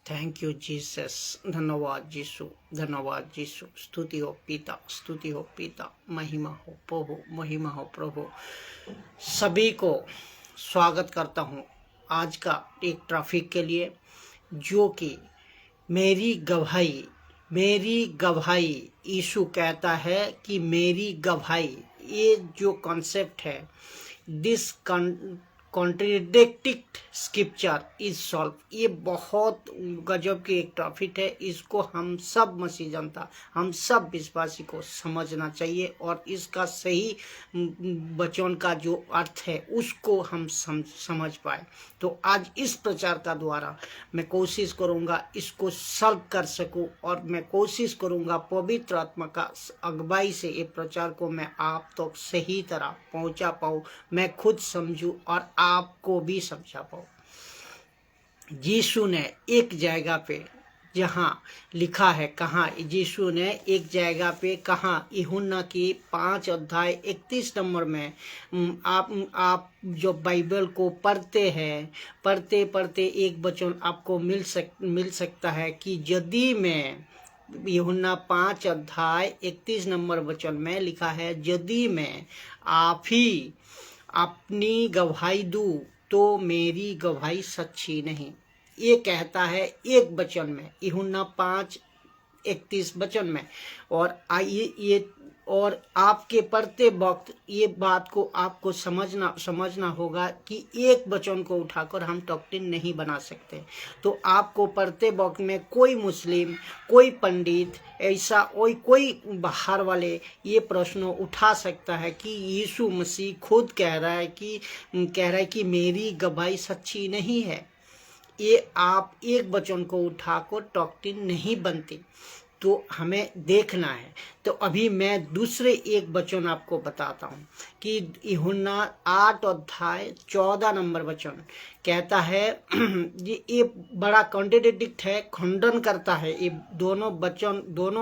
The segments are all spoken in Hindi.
Thank you Jesus. धन्यवाद यीशु, धन्यवाद यीशु। स्तुति हो पिता, स्तुति हो पिता, महिमा हो प्रभु, महिमा हो प्रभु। सभी को स्वागत करता हूँ आज का एक ट्रैफिक के लिए, जो कि मेरी गवाही, मेरी गवाही। यीशु कहता है कि मेरी गवाही, ये जो कॉन्सेप्ट है, this contradicting scripture is solve, ये बहुत गजब की एक टॉपिक है। इसको हम सब मसीह जनता, हम सब विश्वासी को समझना चाहिए और इसका सही वचन का जो अर्थ है उसको हम समझ पाए। तो आज इस प्रचार का द्वारा मैं कोशिश करूंगा इसको सॉल्व कर सकूं, और मैं कोशिश करूंगा पवित्र आत्मा का अगुवाई से ये प्रचार को मैं आप तक तो सही तरह पहुंचा पाऊं, मैं खुद समझूं और आपको भी समझा पाऊं। यीशु ने एक जगह पे जहाँ लिखा है, कहाँ यीशु ने एक जगह पे कहा, यूहन्ना की 5 अध्याय 31 नंबर में, आप जो बाइबल को पढ़ते हैं, पढ़ते पढ़ते एक वचन आपको मिल सकता है कि यदि मैं, यूहन्ना 5 अध्याय 31 नंबर वचन में लिखा है, यदि मैं आप ही अपनी गवाही दूं तो मेरी गवाही सच्ची नहीं। ये कहता है एक वचन में, यूहन्ना 5:31 वचन में। और ये और आपके पढ़ते वक्त ये बात को आपको समझना होगा कि एक वचन को उठाकर हम डॉक्ट्रिन नहीं बना सकते। तो आपको पढ़ते वक्त में कोई मुस्लिम, कोई पंडित, ऐसा कोई बाहर वाले ये प्रश्न उठा सकता है कि यीशु मसीह खुद कह रहा है कि मेरी गवाही सच्ची नहीं है। ये आप एक वचन को उठाकर डॉक्ट्रिन नहीं बनती, तो हमें देखना है। तो अभी मैं दूसरे एक वचन आपको बताता हूँ कि यूहन्ना 8 अध्याय 14 नंबर वचन कहता है, ये बड़ा कॉन्ट्रडिक्ट है, खंडन करता है। ये दोनों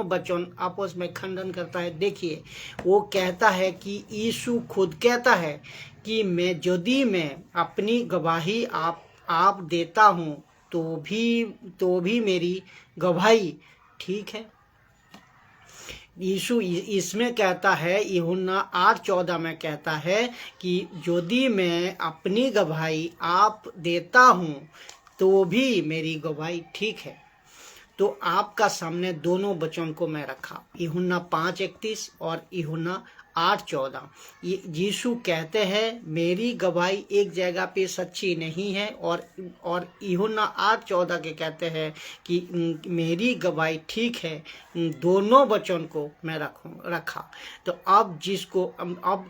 वचन आपस में खंडन करता है। देखिए, वो कहता है कि यीशु खुद कहता है कि यदि मैं अपनी गवाही आप देता हूँ तो भी मेरी गवाही ठीक है। यीशु इसमें कहता है, यूहन्ना 8:14 में कहता है कि यदि मैं अपनी गवाही आप देता हूँ तो भी मेरी गवाही ठीक है। तो आपका सामने दोनों वचन को मैं रखा, यूहन्ना 5:31 और यूहन्ना 8:14। यीशु कहते हैं मेरी गवाही एक जगह पे सच्ची नहीं है, और यूहन्ना 8:14 के कहते हैं कि मेरी गवाही ठीक है। दोनों वचन को मैं रखा। तो अब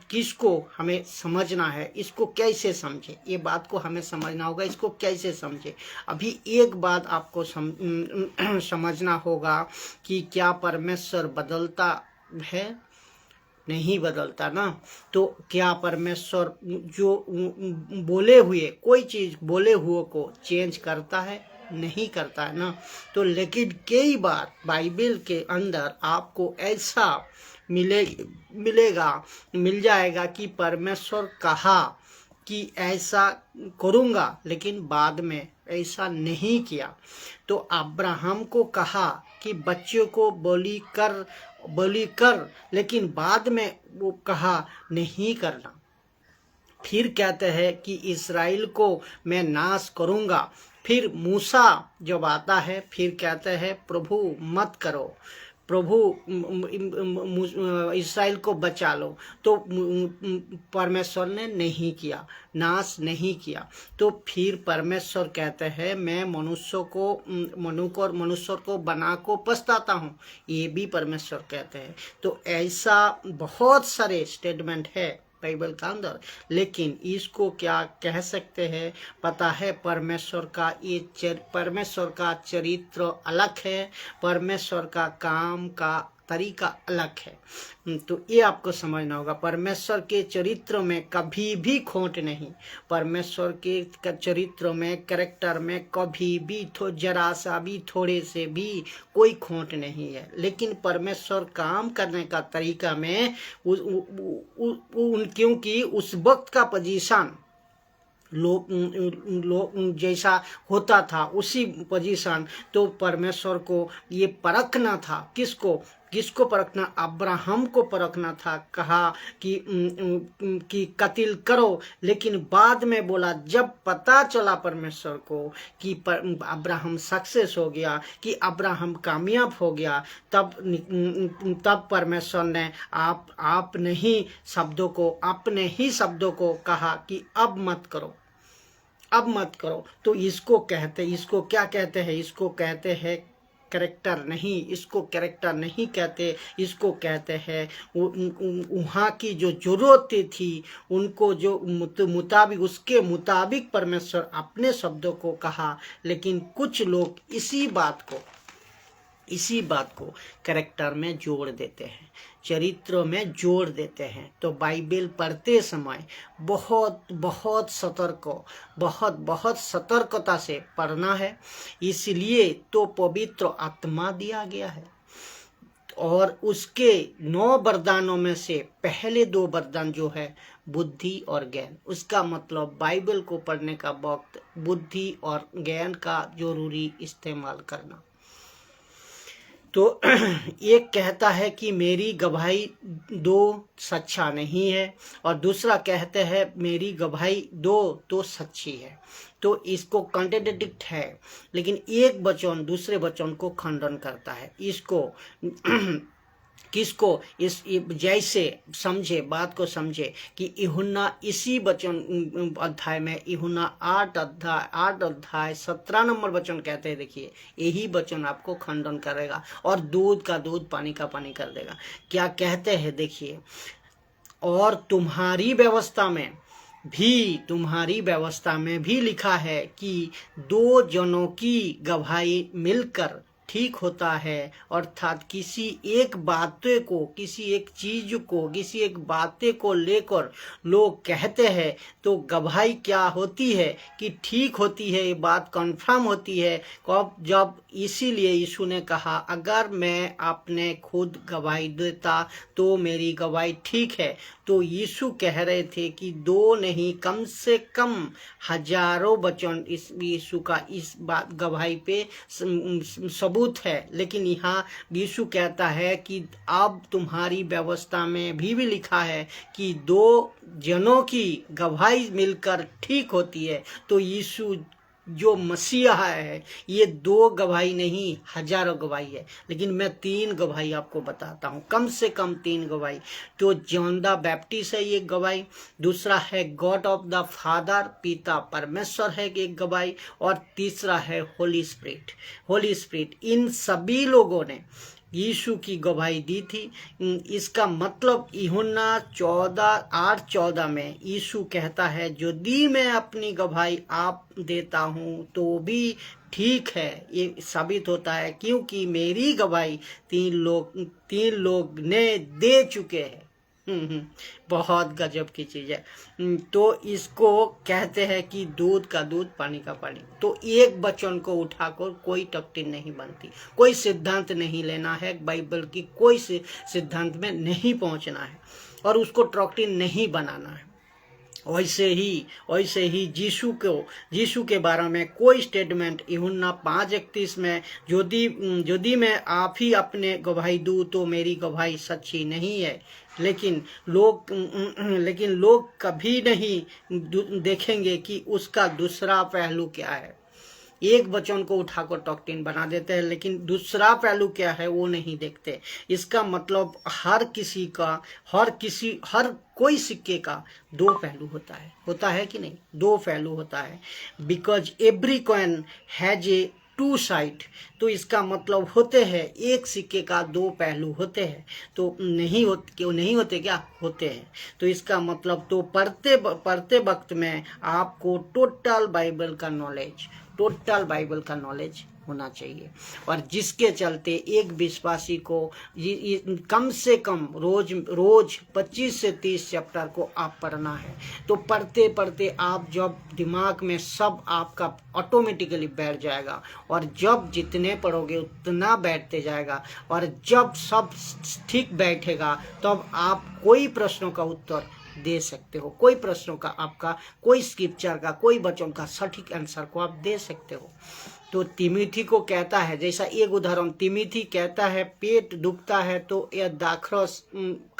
किसको हमें समझना है, इसको कैसे समझे, ये बात को हमें समझना होगा, इसको कैसे समझे। अभी एक बात आपको समझना होगा कि क्या परमेश्वर बदलता है? नहीं बदलता ना। तो क्या परमेश्वर जो बोले हुए, कोई चीज बोले हुए को चेंज करता है? नहीं करता है ना। तो लेकिन कई बार बाइबल के अंदर आपको ऐसा मिल जाएगा कि परमेश्वर कहा कि ऐसा करूँगा, लेकिन बाद में ऐसा नहीं किया। तो अब्राहम को कहा कि बच्चों को बलि कर, लेकिन बाद में वो कहा नहीं करना। फिर कहते हैं कि इस्राएल को मैं नाश करूँगा। फिर मूसा जब आता है, फिर कहते हैं प्रभु मत करो, प्रभु इस्राएल को बचा लो। तो परमेश्वर ने नहीं किया, नाश नहीं किया। तो फिर परमेश्वर कहते हैं मैं मनुष्य को बना को पछताता हूँ, ये भी परमेश्वर कहते हैं। तो ऐसा बहुत सारे स्टेटमेंट है बाइबल का अंदर, लेकिन इसको क्या कह सकते हैं पता है? परमेश्वर का चरित्र अलग है, परमेश्वर का काम का तरीका अलग है। तो ये आपको समझना होगा। परमेश्वर के चरित्र में कभी भी खोट नहीं, परमेश्वर के चरित्र में, कैरेक्टर में कभी भी जरा सा भी, थोड़े से भी कोई खोट नहीं है। लेकिन परमेश्वर काम करने का तरीका में क्योंकि उस वक्त का पोजीशन लोग जैसा होता था उसी पोजीशन, तो परमेश्वर को ये परखना था। किसको परखना? अब्राहम को परखना था। कहा कि कत्ल करो, लेकिन बाद में बोला, जब पता चला परमेश्वर को कि अब्राहम सक्सेस हो गया, कि अब्राहम कामयाब हो गया, तब परमेश्वर ने अपने ही शब्दों को कहा कि अब मत करो। तो इसको क्या कहते हैं? इसको कहते हैं कैरेक्टर नहीं, इसको कैरेक्टर नहीं कहते, इसको कहते हैं वहाँ की जो जरूरतें थी उनको जो मुताबिक, उसके मुताबिक परमेश्वर अपने शब्दों को कहा। लेकिन कुछ लोग इसी बात को कैरेक्टर में जोड़ देते हैं, चरित्र में जोड़ देते हैं। तो बाइबल पढ़ते समय बहुत सतर्कता से पढ़ना है। इसलिए तो पवित्र आत्मा दिया गया है, और उसके 9 वरदानों में से पहले 2 वरदान जो है बुद्धि और ज्ञान। उसका मतलब बाइबल को पढ़ने का वक्त बुद्धि और ज्ञान का जरूरी इस्तेमाल करना। तो एक कहता है कि मेरी गवाही 2 सच्चा नहीं है, और दूसरा कहते हैं मेरी गवाही 2 तो सच्ची है। तो इसको कॉन्ट्रडिक्ट है, लेकिन एक वचन दूसरे वचन को खंडन करता है। इसको किसको जैसे समझे, बात को समझे कि यूहन्ना इसी वचन अध्याय में, यूहन्ना 8 अध्याय 17 नंबर वचन कहते हैं। देखिए, यही वचन आपको खंडन करेगा और दूध का दूध, पानी का पानी कर देगा। क्या कहते हैं? देखिए, और तुम्हारी व्यवस्था में भी लिखा है कि 2 जनों की गवाही मिलकर ठीक होता है। अर्थात किसी एक बात को लेकर लोग कहते हैं तो गवाही क्या होती है कि ठीक होती है, ये बात कंफर्म होती है जब इसीलिए यीशु ने कहा, अगर मैं अपने खुद गवाही देता तो मेरी गवाही ठीक है। तो यीशु कह रहे थे कि 2 नहीं, कम से कम हजारों वचन इस यीशु का इस बात गवाही पे सबूत है। लेकिन यहाँ यीशु कहता है कि अब तुम्हारी व्यवस्था में भी लिखा है कि 2 जनों की गवाही मिलकर ठीक होती है। तो यीशु जो मसीहा है, ये 2 गवाही नहीं, हजारों गवाही है। लेकिन मैं 3 गवाही आपको बताता हूँ, कम से कम 3 गवाही। तो जॉन द बैप्टिस्ट है एक गवाही, दूसरा है गॉड ऑफ द फादर, पिता परमेश्वर है एक गवाही, और तीसरा है होली स्पिरिट। इन सभी लोगों ने यीशु की गवाही दी थी। इसका मतलब यूहन्ना 8:14 में यीशु कहता है, यदि मैं अपनी गवाही आप देता हूँ तो भी ठीक है। ये साबित होता है क्योंकि मेरी गवाही 3 लोग ने दे चुके हैं। बहुत गजब की चीज है। तो इसको कहते हैं कि दूध का दूध, पानी का पानी। तो एक वचन को उठाकर कोई टकटिन नहीं बनती, कोई सिद्धांत नहीं लेना है, बाइबल की कोई सिद्धांत में नहीं पहुंचना है और उसको टकटिन नहीं बनाना है। वैसे ही यीशु के बारे में कोई स्टेटमेंट यूहन्ना 5:31 में, यदि मैं आप ही अपने गवाही दूं तो मेरी गवाही सच्ची नहीं है। लेकिन लोग कभी नहीं देखेंगे कि उसका दूसरा पहलू क्या है। एक वचन को उठाकर टॉक्टिन बना देते हैं, लेकिन दूसरा पहलू क्या है वो नहीं देखते। इसका मतलब हर कोई सिक्के का 2 पहलू होता है कि नहीं? 2 पहलू होता है। Because every coin has a 2 side. तो इसका मतलब होते हैं एक सिक्के का 2 पहलू होते हैं। तो नहीं होते क्या? होते हैं। तो इसका मतलब तो पढ़ते वक्त में आपको टोटल बाइबल का नॉलेज होना चाहिए, और जिसके चलते एक विश्वासी को कम से कम रोज 25 से 30 चैप्टर को आप पढ़ना है। तो पढ़ते आप जब दिमाग में सब आपका ऑटोमेटिकली बैठ जाएगा, और जब जितने पढ़ोगे उतना बैठते जाएगा, और जब सब ठीक बैठेगा तब आप कोई प्रश्नों का उत्तर दे सकते हो, कोई प्रश्नों का आपका, कोई स्क्रिप्चर का, कोई वचन का सटीक आंसर को आप दे सकते हो। तो तिमिथी को कहता है, जैसा एक उदाहरण, तिमिथी कहता है पेट दुखता है तो यह दाखरस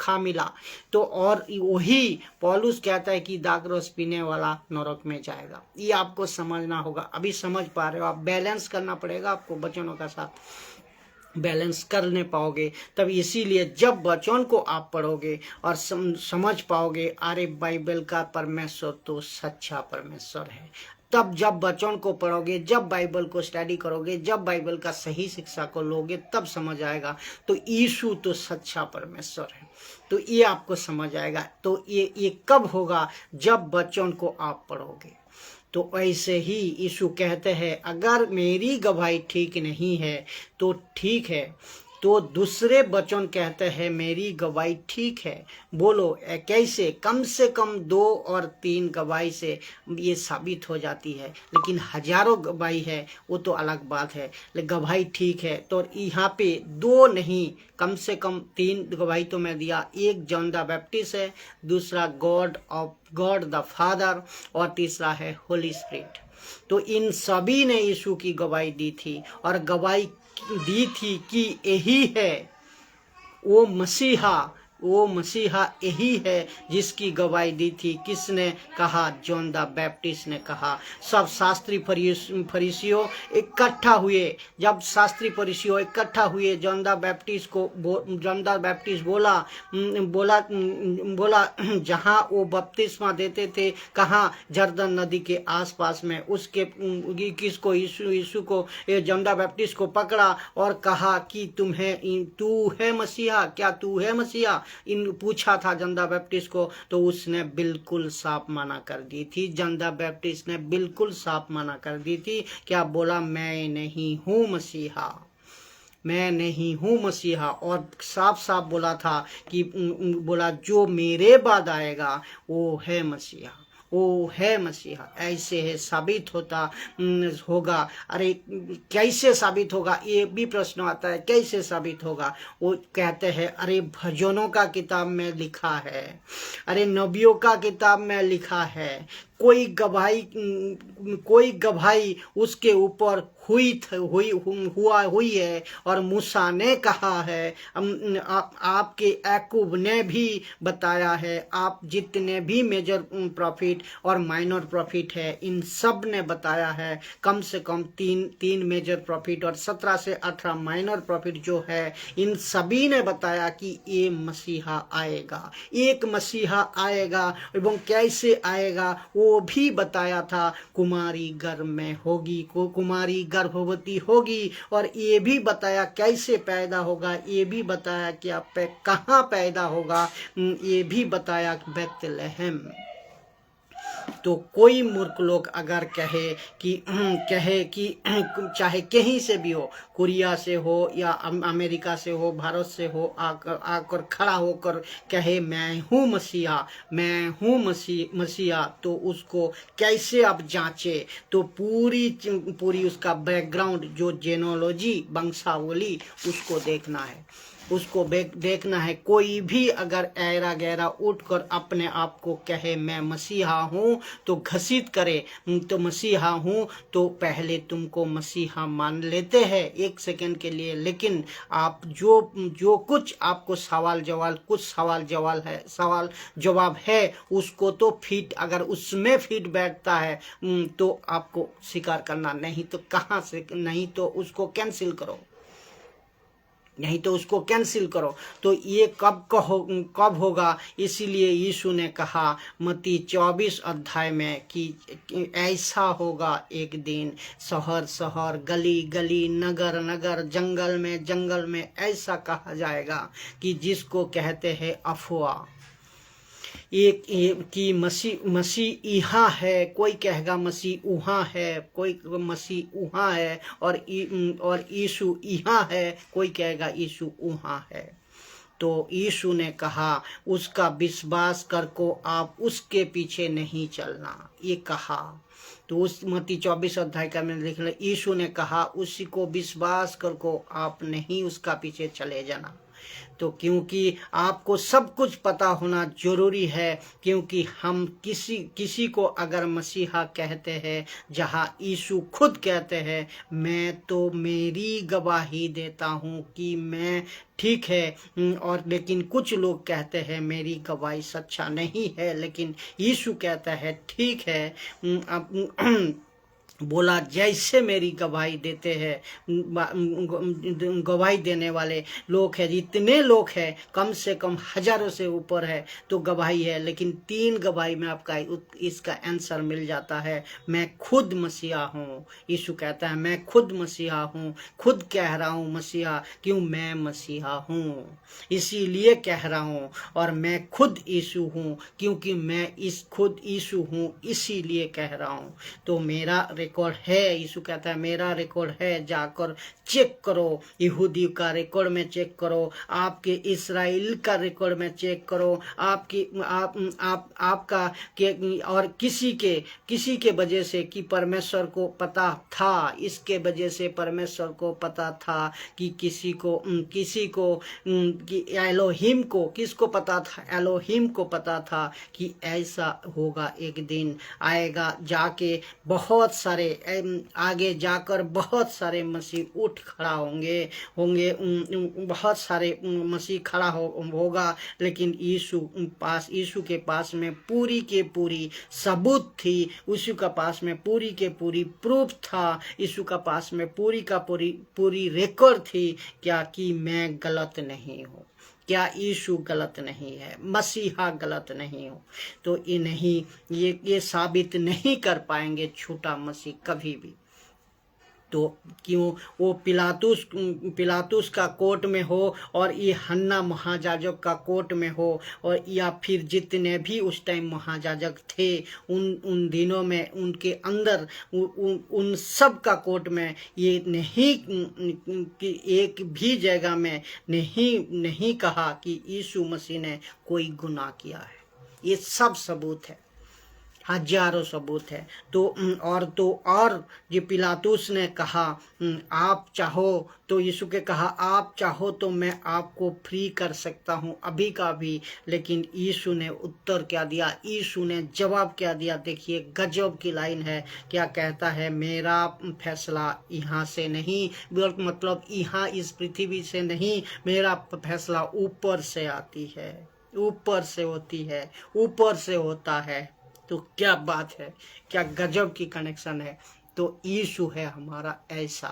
खा मिला, तो और वही पौलुस कहता है कि दाखरस पीने वाला नरक में जाएगा। ये आपको समझना होगा। अभी समझ पा रहे हो आप? बैलेंस करना पड़ेगा आपको वचनों का साथ, बैलेंस कर नहीं पाओगे तब। इसीलिए जब वचन को आप पढ़ोगे और समझ पाओगे, अरे बाइबल का परमेश्वर तो सच्चा परमेश्वर है, तब जब वचन को पढ़ोगे, जब बाइबल को स्टडी करोगे, जब बाइबल का सही शिक्षा को लोगे, तब समझ आएगा तो यीशु तो सच्चा परमेश्वर है। तो ये आपको समझ आएगा। तो ये कब होगा? जब वचन को आप पढ़ोगे। तो ऐसे ही यीशु कहते हैं, अगर मेरी गवाही ठीक नहीं है तो ठीक है, तो दूसरे वचन कहते हैं मेरी गवाही ठीक है। बोलो कैसे? कम से कम 2 और 3 गवाही से ये साबित हो जाती है, लेकिन हजारों गवाही है वो तो अलग बात है। लेकिन गवाही ठीक है, तो यहाँ पे 2 नहीं, कम से कम 3 गवाही तो मैं दिया। एक जॉन द बैप्टिस्ट है, दूसरा गॉड द फादर, और तीसरा है होली स्पिरिट। तो इन सभी ने यीशु की गवाही दी थी, और गवाही दी थी कि यही है वो मसीहा यही है जिसकी गवाही दी थी। किसने कहा? जॉन द बैप्टिस्ट ने कहा। सब शास्त्री फरीसियों इकट्ठा हुए। जब शास्त्री फरीसियों इकट्ठा हुए, जॉन द बैप्टिस्ट बोला जहाँ वो बपतिस्मा देते थे, कहाँ? जर्दन नदी के आसपास में। उसके किसको? यीशु को, जॉन द बैप्टिस्ट को पकड़ा और कहा कि तू है मसीहा, क्या तू है मसीहा? इन पूछा था जॉन द बैप्टिस्ट को, तो उसने बिल्कुल साफ मना कर दी थी। जॉन द बैप्टिस्ट ने बिल्कुल साफ मना कर दी थी। क्या बोला? मैं नहीं हूँ मसीहा, मैं नहीं हूँ मसीहा। और साफ साफ बोला था कि बोला जो मेरे बाद आएगा वो है मसीहा, वो है मसीहा। ऐसे है साबित होगा। अरे कैसे साबित होगा? ये भी प्रश्न आता है, कैसे साबित होगा? वो कहते हैं अरे भजनों का किताब में लिखा है, अरे नबियों का किताब में लिखा है। कोई गवाही उसके ऊपर हुई है। और मूसा ने कहा है, आपके याकूब ने भी बताया है, आप जितने भी मेजर प्रॉफिट और माइनर प्रॉफिट है, इन सब ने बताया है। कम से कम 3 मेजर प्रॉफिट और 17 से 18 माइनर प्रॉफिट जो है, इन सभी ने बताया कि ये मसीहा आएगा, एक मसीहा आएगा। एवं कैसे आएगा वो भी बताया था। कुमारी गर्भ में होगी, कुमारी गर्भवती होगी। और ये भी बताया कैसे पैदा होगा, ये भी बताया कि आप कहाँ पैदा होगा, ये भी बताया बेथलेहम। तो कोई मूर्ख लोग अगर कहे कि चाहे कहीं से भी हो, कोरिया से हो या अमेरिका से हो, भारत से हो, आकर खड़ा होकर कहे मैं हूँ मसीहा, मैं हूँ मसीहा, तो उसको कैसे आप जांचे? तो पूरी उसका बैकग्राउंड, जो जेनोलॉजी, वंशावली, उसको देखना है, उसको देखना है। कोई भी अगर ऐरा गैरा उठकर अपने आप को कहे मैं मसीहा हूँ, तो घसीट करे तो मसीहा हूँ, तो पहले तुमको मसीहा मान लेते हैं 1 सेकंड के लिए। लेकिन आप जो कुछ आपको सवाल जवाब है, उसको तो फिट, अगर उसमें फिट बैठता है तो आपको स्वीकार करना, नहीं तो कहाँ से, नहीं तो उसको कैंसिल करो। तो ये कब होगा? इसीलिए यीशु ने कहा मत्ती 24 अध्याय में कि ऐसा होगा एक दिन, शहर गली गली, नगर जंगल में ऐसा कहा जाएगा कि जिसको कहते हैं अफवाह, एक कि मसीह यहाँ है, कोई कहेगा मसीह वहाँ है, कोई मसीह वहाँ है, और यीशु यहाँ है, कोई कहेगा यीशु वहाँ है। तो यीशु ने कहा उसका विश्वास कर को आप उसके पीछे नहीं चलना, ये कहा। तो उस मत्ती 24 अध्याय का मैंने लिखा, यीशु ने कहा उसी को विश्वास कर को आप नहीं उसका पीछे चले जाना। तो क्योंकि आपको सब कुछ पता होना जरूरी है, क्योंकि हम किसी को अगर मसीहा कहते हैं, जहाँ यीशु खुद कहते हैं मैं तो मेरी गवाही देता हूँ कि मैं ठीक है, और लेकिन कुछ लोग कहते हैं मेरी गवाही सच्चा नहीं है, लेकिन यीशु कहता है ठीक है, अब बोला जैसे मेरी गवाही देते हैं, गवाही देने वाले लोग हैं, इतने लोग हैं, कम से कम हजारों से ऊपर है तो गवाही है, लेकिन 3 गवाही में आपका इसका आंसर मिल जाता है, मैं खुद मसीहा हूँ। यीशु कहता है मैं खुद मसीहा हूँ, खुद कह रहा हूँ मसीहा, क्यों मैं मसीहा हूँ इसीलिए कह रहा हूँ, और मैं खुद यीशु हूँ क्योंकि मैं खुद यीशु हूँ इसीलिए कह रहा हूँ। तो मेरा रिकॉर्ड है, यीशु कहता है मेरा रिकॉर्ड है, जाकर चेक करो, यहूदी का रिकॉर्ड में चेक करो, आपके इस्राएल का रिकॉर्ड में चेक करो, आपका के और किसी के वजह से कि परमेश्वर को पता था, इसके वजह से परमेश्वर को पता था कि किसी को कि एलोहिम को, किसको पता था, एलोहिम को पता था कि ऐसा होगा, एक दिन आएगा जाके बहुत सारे आगे जाकर बहुत सारे मसीह उठ खड़ा होंगे, बहुत सारे मसीह खड़ा होगा, लेकिन यीशु के पास में पूरी के पूरी सबूत थी, यीशु का पास में पूरी के पूरी प्रूफ था, यीशु का पास में पूरी रिकॉर्ड थी, क्या कि मैं गलत नहीं हूँ, क्या यीशु गलत नहीं है, मसीहा गलत नहीं हो। तो ये साबित नहीं कर पाएंगे झूठा मसीह कभी भी। तो क्यों वो पिलातुस का कोर्ट में हो, और ये हन्ना महायाजक का कोर्ट में हो, और या फिर जितने भी उस टाइम महायाजक थे उन दिनों में उनके अंदर उन सब का कोर्ट में ये नहीं कि एक भी जगह में नहीं कहा कि यीशु मसीह ने कोई गुनाह किया है। ये सब सबूत है, हजारों सबूत है। और ये पिलातुस ने कहा आप चाहो तो, यीशु के कहा आप चाहो तो मैं आपको फ्री कर सकता हूँ अभी का भी, लेकिन यीशु ने उत्तर क्या दिया, यीशु ने जवाब क्या दिया, देखिए गजब की लाइन है, क्या कहता है, मेरा फैसला यहाँ से नहीं, मतलब यहाँ इस पृथ्वी से नहीं, मेरा फैसला ऊपर से आती है, ऊपर से होती है, ऊपर से होता है। तो क्या बात है, क्या गजब की कनेक्शन है। तो यीशु है हमारा ऐसा।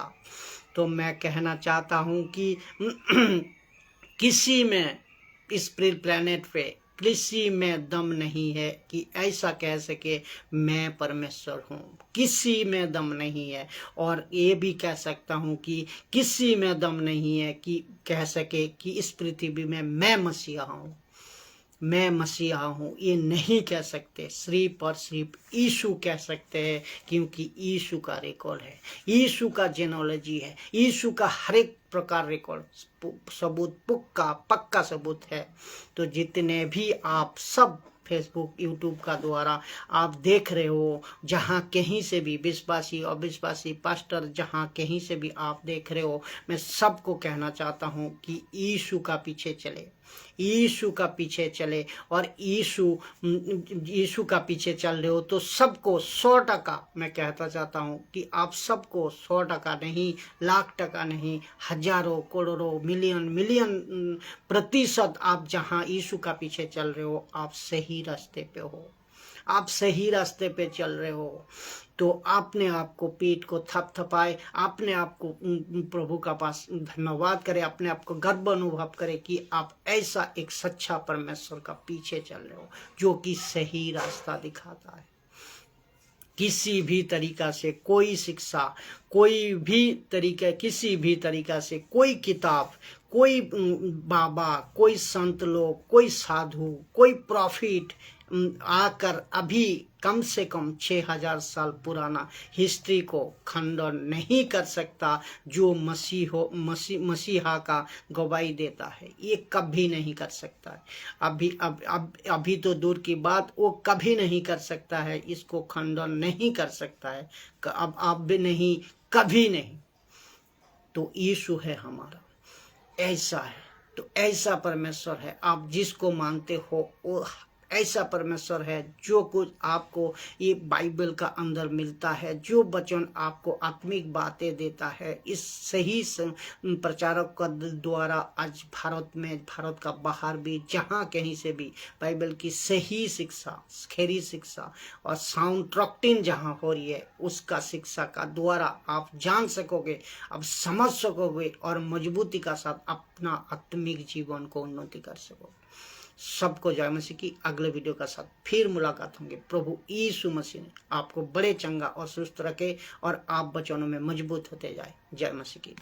तो मैं कहना चाहता हूँ कि किसी में इस प्लेनेट पे किसी में दम नहीं है कि ऐसा कह सके मैं परमेश्वर हूँ, किसी में दम नहीं है। और ये भी कह सकता हूँ कि किसी में दम नहीं है कि कह सके कि इस पृथ्वी में मैं मसीहा हूँ, मैं मसीहा हूँ, ये नहीं कह सकते, सिर्फ और सिर्फ यीशु कह सकते हैं, क्योंकि यीशु का रिकॉर्ड है, यीशु का जेनोलॉजी है, यीशु का हर एक प्रकार रिकॉर्ड सबूत पक्का सबूत है। तो जितने भी आप सब फेसबुक यूट्यूब का द्वारा आप देख रहे हो, जहाँ कहीं से भी विश्वासी अविश्वासी पास्टर जहाँ कहीं से भी आप देख रहे हो, मैं सबको कहना चाहता हूँ कि यीशु का पीछे चले, यीशु का पीछे चले। और यीशु का पीछे चल रहे हो तो सबको 100% मैं कहता चाहता हूँ कि आप सबको 100% नहीं, लाख टका नहीं, हजारों करोड़ों मिलियन प्रतिशत आप जहाँ यीशु का पीछे चल रहे हो, आप सही रास्ते पे हो, आप सही रास्ते पे चल रहे हो। तो अपने आप को पीठ को थपथपाए, अपने आप को प्रभु का पास धन्यवाद करें, अपने आप को गर्व अनुभव करें कि आप ऐसा एक सच्चा परमेश्वर का पीछे चल रहे हो जो कि सही रास्ता दिखाता है। किसी भी तरीका से कोई शिक्षा, कोई भी तरीके, किसी भी तरीका से कोई किताब, कोई बाबा, कोई संत लोग, कोई साधु, कोई प्रॉफिट आकर अभी कम से कम 6000 साल पुराना हिस्ट्री को खंडन नहीं कर सकता, जो मसीहा का गवाही देता है, ये कभी नहीं कर सकता है। अभी तो दूर की बात, वो कभी नहीं कर सकता है, इसको खंडन नहीं कर सकता है, अब भी नहीं, कभी नहीं। तो यीशु है हमारा, ऐसा है। तो ऐसा परमेश्वर है, आप जिसको मानते हो वो ऐसा परमेश्वर है। जो कुछ आपको ये बाइबल का अंदर मिलता है, जो वचन आपको आत्मिक बातें देता है, इस सही प्रचारक का द्वारा आज भारत में, भारत का बाहर भी, जहाँ कहीं से भी बाइबल की सही शिक्षा, खरी शिक्षा और साउंड डॉक्ट्रिन जहाँ हो रही है, उसका शिक्षा का द्वारा आप जान सकोगे, आप समझ सकोगे और मजबूती का साथ अपना आत्मिक जीवन को उन्नति कर सकोगे। सबको जय मसीह की। अगले वीडियो का साथ फिर मुलाकात होंगे। प्रभु यीशु मसीह ने आपको बड़े चंगा और सुस्त रखे और आप वचनों में मजबूत होते जाए। जय मसीह की।